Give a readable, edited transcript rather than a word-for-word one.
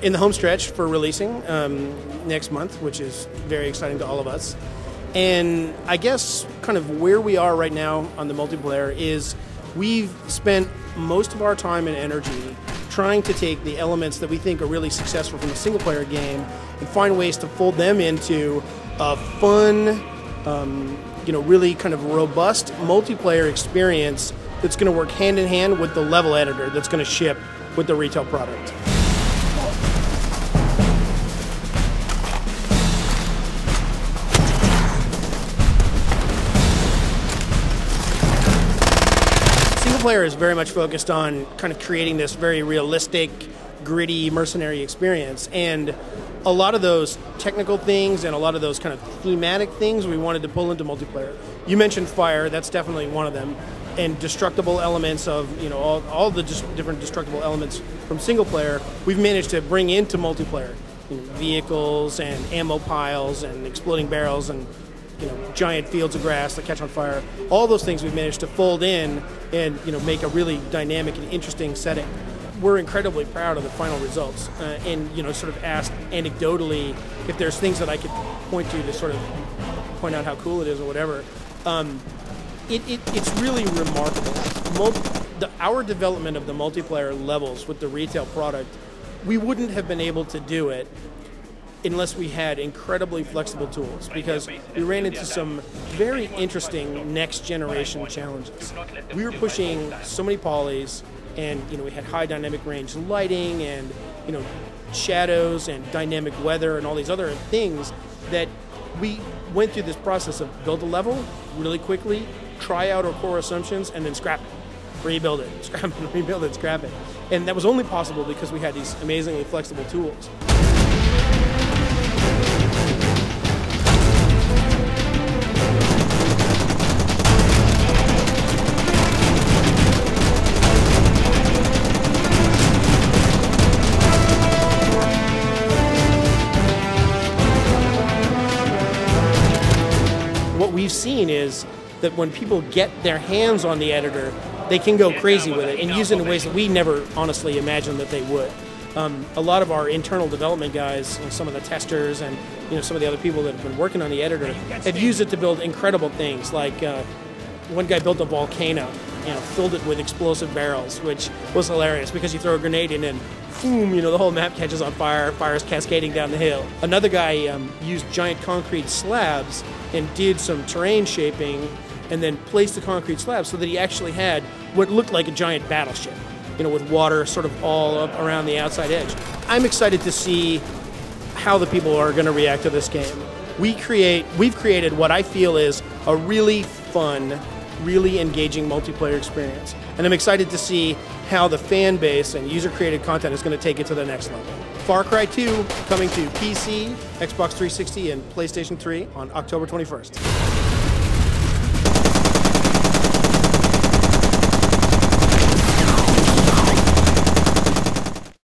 in the home stretch for releasing next month, which is very exciting to all of us. And I guess kind of where we are right now on the multiplayer is we've spent most of our time and energy trying to take the elements that we think are really successful from a single-player game and find ways to fold them into a fun, really kind of robust multiplayer experience that's going to work hand in hand with the level editor that's going to ship with the retail product. Single player is very much focused on kind of creating this very realistic, gritty, mercenary experience, and a lot of those technical things and a lot of those kind of thematic things we wanted to pull into multiplayer. You mentioned fire, that's definitely one of them, and destructible elements of, all the different destructible elements from single player, we've managed to bring into multiplayer. Vehicles and ammo piles and exploding barrels and giant fields of grass that catch on fire. All those things we've managed to fold in and make a really dynamic and interesting setting. We're incredibly proud of the final results, and sort of asked anecdotally if there's things that I could point to sort of point out how cool it is or whatever. It's really remarkable. Our development of the multiplayer levels with the retail product, we wouldn't have been able to do it unless we had incredibly flexible tools, because we ran into some very interesting next generation challenges. We were pushing so many polys, and we had high dynamic range lighting and shadows and dynamic weather and all these other things that we went through this process of build a level really quickly, try out our core assumptions, and then scrap it, rebuild it, scrap it, rebuild it, scrap it. And that was only possible because we had these amazingly flexible tools. What we've seen is that when people get their hands on the editor, they can go crazy with it and use it in ways that we never honestly imagined that they would. A lot of our internal development guys, some of the testers and some of the other people that have been working on the editor have used it to build incredible things. Like one guy built a volcano, filled it with explosive barrels, which was hilarious because you throw a grenade in and boom, the whole map catches on fire, fire's cascading down the hill. Another guy used giant concrete slabs and did some terrain shaping and then placed the concrete slabs so that he actually had what looked like a giant battleship, with water sort of all up around the outside edge. I'm excited to see how the people are going to react to this game. We've created what I feel is a really fun, really engaging multiplayer experience. And I'm excited to see how the fan base and user-created content is going to take it to the next level. Far Cry 2 coming to PC, Xbox 360, and PlayStation 3 on October 21st.